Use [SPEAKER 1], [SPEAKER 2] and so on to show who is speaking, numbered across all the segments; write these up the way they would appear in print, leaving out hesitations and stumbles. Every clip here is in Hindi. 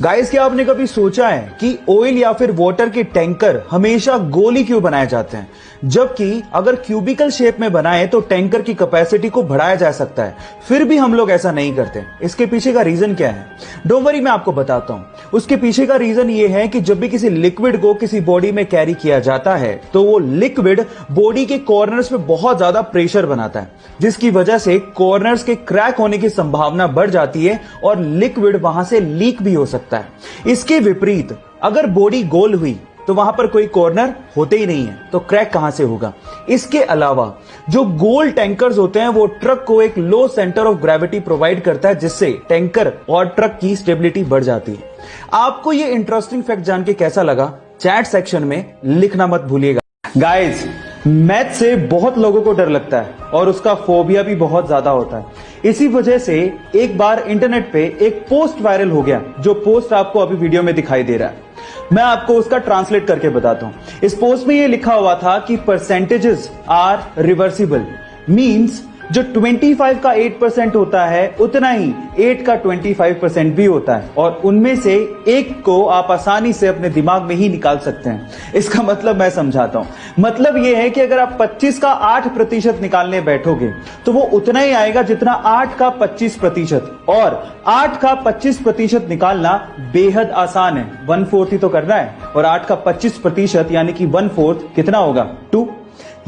[SPEAKER 1] गाइस, क्या आपने कभी सोचा है कि ऑयल या फिर वाटर के टैंकर हमेशा गोल ही क्यों बनाए जाते हैं, जबकि अगर क्यूबिकल शेप में बनाए तो टैंकर की कैपेसिटी को बढ़ाया जा सकता है, फिर भी हम लोग ऐसा नहीं करते। इसके पीछे का रीजन क्या है? डोंट वरी, मैं आपको बताता हूं। उसके पीछे का रीजन ये है कि जब भी किसी लिक्विड को किसी बॉडी में कैरी किया जाता है तो वो लिक्विड बॉडी के कॉर्नर्स पे बहुत ज्यादा प्रेशर बनाता है, जिसकी वजह से कॉर्नर्स के क्रैक होने की संभावना बढ़ जाती है और लिक्विड वहां से लीक भी हो सकता है। इसके विपरीत अगर बॉडी गोल हुई तो वहां पर कोई कॉर्नर होते ही नहीं है, तो क्रैक कहां से होगा? इसके अलावा जो गोल टैंकर्स होते हैं वो ट्रक को एक लो सेंटर ऑफ ग्रेविटी प्रोवाइड करता है, जिससे टैंकर और ट्रक की स्टेबिलिटी बढ़ जाती है। आपको ये इंटरेस्टिंग फैक्ट जान के कैसा लगा? चैट सेक्शन में लिखना मत भूलिएगा। गाइस, मैथ से बहुत लोगों को डर लगता है और उसका फोबिया भी बहुत ज्यादा होता है। इसी वजह से एक बार इंटरनेट पे एक पोस्ट वायरल हो गया, जो पोस्ट आपको अभी वीडियो में दिखाई दे रहा है। मैं आपको उसका ट्रांसलेट करके बताता हूं। इस पोस्ट में ये लिखा हुआ था कि परसेंटेजेस आर रिवर्सिबल, मींस जो 25 का 8% होता है उतना ही 8 का 25% भी होता है, और उनमें से एक को आप आसानी से अपने दिमाग में ही निकाल सकते हैं। इसका मतलब मैं समझाता हूं। मतलब यह है कि अगर आप 25 का 8% निकालने बैठोगे तो वो उतना ही आएगा जितना 8 का 25%, और 8 का 25% निकालना बेहद आसान है। 1/4 ही तो करना है, और 8 का 25% यानी कि 1/4 कितना होगा? 2।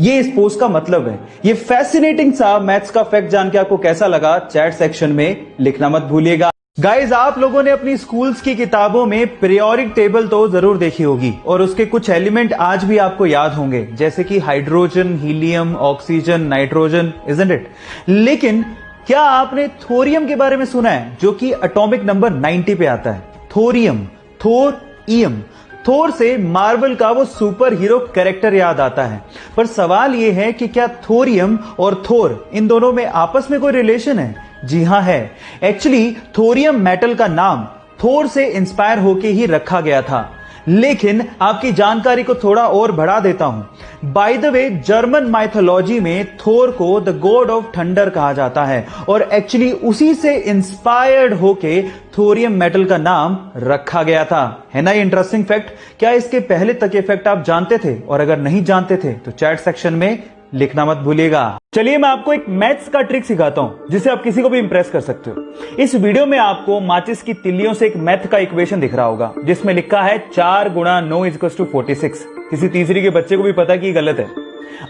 [SPEAKER 1] ये इस पोस्ट का मतलब है। ये फैसिनेटिंग सा मैथ्स का फैक्ट जान के आपको कैसा लगा? चैट सेक्शन में लिखना मत भूलिएगा। गाइज, आप लोगों ने अपनी स्कूल्स की किताबों में पीरियोडिक टेबल तो जरूर देखी होगी, और उसके कुछ एलिमेंट आज भी आपको याद होंगे, जैसे कि hydrogen, helium, oxygen, nitrogen, isn't it? लेकिन क्या आपने थोरियम के बारे में सुना है, जो कि एटॉमिक नंबर 90 पे आता है? थोरियम, थोर-इयम। थोर से मार्वल का वो सुपर हीरो कैरेक्टर याद आता है, पर सवाल ये है कि क्या थोरियम और थोर, इन दोनों में आपस में कोई रिलेशन है? जी हां, है। एक्चुअली थोरियम मेटल का नाम थोर से इंस्पायर होके ही रखा गया था। लेकिन आपकी जानकारी को थोड़ा और बढ़ा देता हूं। By the way, German mythology में थोर को द गॉड ऑफ थंडर कहा जाता है, और एक्चुअली उसी से इंस्पायर्ड होके थोरियम मेटल का नाम रखा गया था। है ना ये इंटरेस्टिंग फैक्ट? क्या इसके पहले तक ये फैक्ट आप जानते थे? और अगर नहीं जानते थे तो चैट सेक्शन में लिखना मत भूलिएगा। चलिए, मैं आपको एक मैथ्स का ट्रिक सिखाता हूं, जिससे आप किसी को भी इंप्रेस कर सकते हो। इस वीडियो में आपको माचिस की तिल्लियों से एक मैथ का इक्वेशन दिख रहा होगा, जिसमें लिखा है 4 गुणा 9 = 46। किसी तीसरी के बच्चे को भी पता कि ये गलत है।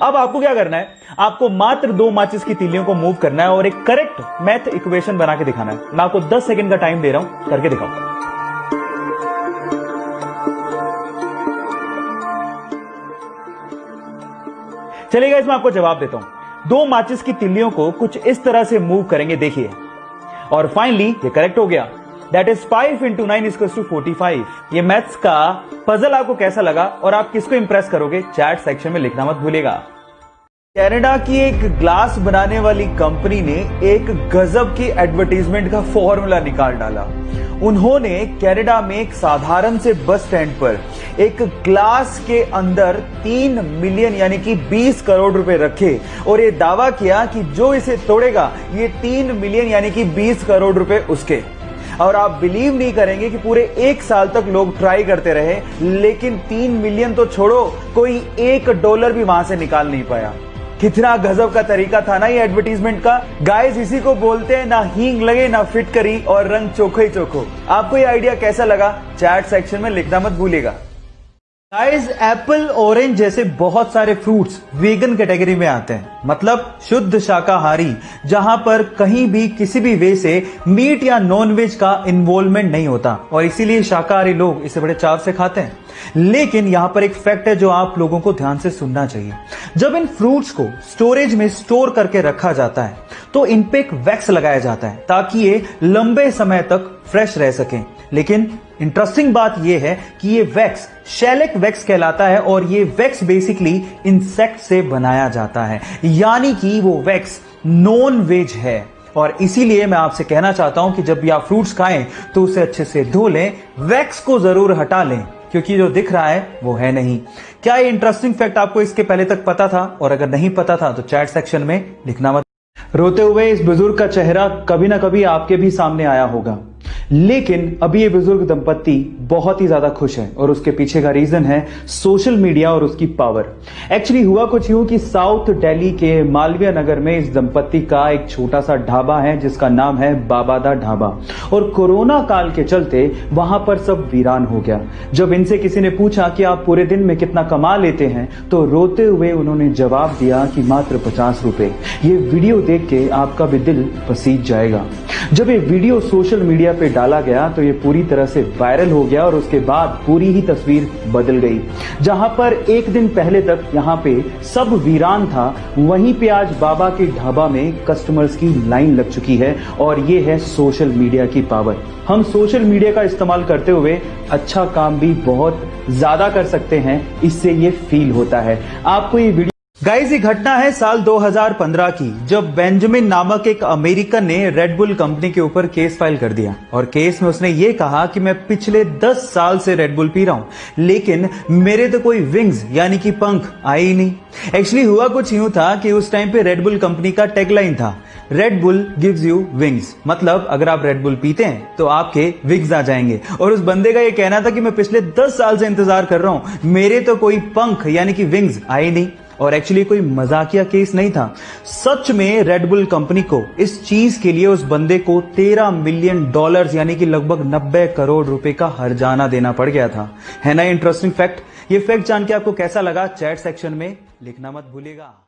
[SPEAKER 1] अब आपको क्या करना है? आपको मात्र 2 माचिस की तिल्लियों को मूव करना है और एक करेक्ट मैथ इक्वेशन बना के दिखाना है। मैं आपको 10 सेकंड का टाइम दे रहा हूं, करके दिखाओ। चलिए, इसमें आपको जवाब देता हूं। 2 माचिस की तिल्लियों को कुछ इस तरह से मूव करेंगे, देखिए, और फाइनली ये करेक्ट हो गया। That is 5 × 9 = 45। ये मैथ्स का पजल आपको कैसा लगा और आप किसको इंप्रेस करोगे? चैट सेक्शन में लिखना मत भूलिएगा। कनाडा की एक ग्लास बनाने वाली कंपनी ने एक गजब की एडवर्टाइजमेंट का फॉर्मूला निकाल डाला। उन्होंने कनाडा में एक साधारण से बस स्टैंड पर एक ग्लास के अंदर 3 मिलियन यानी कि 20 करोड़ रुपए रखे, और ये दावा किया कि जो इसे तोड़ेगा ये 3 मिलियन यानी कि 20 करोड़ रुपए उसके। और आप बिलीव नहीं करेंगे कि पूरे 1 साल तक लोग ट्राई करते रहे, लेकिन 3 मिलियन तो छोड़ो, कोई $1 भी वहां से निकाल नहीं पाया। कितना गजब का तरीका था ना ये एडवर्टीजमेंट का। गाइस, इसी को बोलते हैं ना हींग लगे ना फिटकरी, और रंग चोखो ही चोखो। आपको ये आइडिया कैसा लगा? चैट सेक्शन में लिखना मत भूलिएगा। गाइस, एप्पल, ऑरेंज जैसे बहुत सारे फ्रूट्स वीगन कैटेगरी में आते हैं, मतलब शुद्ध शाकाहारी, जहां पर कहीं भी किसी भी वे से मीट या नॉनवेज का इन्वॉल्वमेंट नहीं होता, और इसीलिए शाकाहारी लोग इसे बड़े चाव से खाते हैं। लेकिन यहां पर एक फैक्ट है जो आप लोगों को ध्यान से सुनना चाहिए। जब इन फ्रूट्स को स्टोरेज में स्टोर करके रखा जाता है तो इन पे एक वैक्स लगाया जाता है, ताकि ये लंबे समय तक फ्रेश रह सकें। लेकिन इंटरेस्टिंग बात यह है कि ये वैक्स शेलेक वैक्स कहलाता है, और ये वैक्स बेसिकली इंसेक्ट से बनाया जाता है, यानी कि वो वैक्स नॉन वेज है। और इसीलिए मैं आपसे कहना चाहता हूं कि जब भी आप फ्रूट्स खाएं तो उसे अच्छे से धो लें, वैक्स को जरूर हटा लें, क्योंकि जो दिख रहा है वो है नहीं। क्या ये इंटरेस्टिंग फैक्ट आपको इसके पहले तक पता था? और अगर नहीं पता था तो चैट सेक्शन में लिखना मत। रोते हुए इस बुजुर्ग का चेहरा कभी ना कभी आपके भी सामने आया होगा। लेकिन अभी ये बुजुर्ग दंपत्ति बहुत ही ज्यादा खुश है और उसके पीछे का रीजन है सोशल मीडिया और उसकी पावर। एक्चुअली हुआ कुछ यूं कि साउथ दिल्ली के मालवीय नगर में इस दंपत्ति का एक छोटा सा ढाबा है जिसका नाम है बाबादा ढाबा, और कोरोना काल के चलते वहां पर सब वीरान हो गया। जब इनसे किसी ने पूछा कि आप पूरे दिन में कितना कमा लेते हैं तो रोते हुए उन्होंने जवाब दिया कि मात्र 50 रुपए। ये वीडियो देख के आपका भी दिल पसीज जाएगा। जब ये वीडियो सोशल मीडिया पे डाला गया तो ये पूरी तरह से वायरल हो गया और उसके बाद पूरी ही तस्वीर बदल गई। जहां पर एक दिन पहले तक यहां पे सब वीरान था, वहीं पे आज बाबा के ढाबा में कस्टमर्स की लाइन लग चुकी है। और ये है सोशल मीडिया की पावर। हम सोशल मीडिया का इस्तेमाल करते हुए अच्छा काम भी बहुत ज्यादा कर सकते हैं, इससे ये फील होता है। आपको ये वीडियो गाइस, ये घटना है साल 2015 की, जब बेंजामिन नामक एक अमेरिकन ने रेड बुल कंपनी के ऊपर केस फाइल कर दिया। और केस में उसने ये कहा कि मैं पिछले 10 साल से रेड बुल पी रहा हूं, लेकिन मेरे तो कोई विंग्स यानी कि पंख आए ही नहीं। एक्चुअली हुआ कुछ यूं था कि उस टाइम पे रेड बुल कंपनी का टैगलाइन था, red bull gives you wings, मतलब अगर आप रेड बुल पीते हैं तो आपके विंग्स आ जाएंगे। और उस बंदे का ये कहना था कि मैं पिछले 10 साल से इंतजार कर रहा हूं, मेरे तो कोई पंख यानी कि विंग्स आए नहीं। और एक्चुअली कोई मजाकिया केस नहीं था। सच में रेड बुल कंपनी को इस चीज के लिए उस बंदे को $13 मिलियन यानी कि लगभग 90 करोड़ रुपए का हर्जाना देना पड़ गया था। है ना इंटरेस्टिंग फैक्ट? ये फैक्ट जान के आपको कैसा लगा, चैट सेक्शन में लिखना मत भूलिएगा।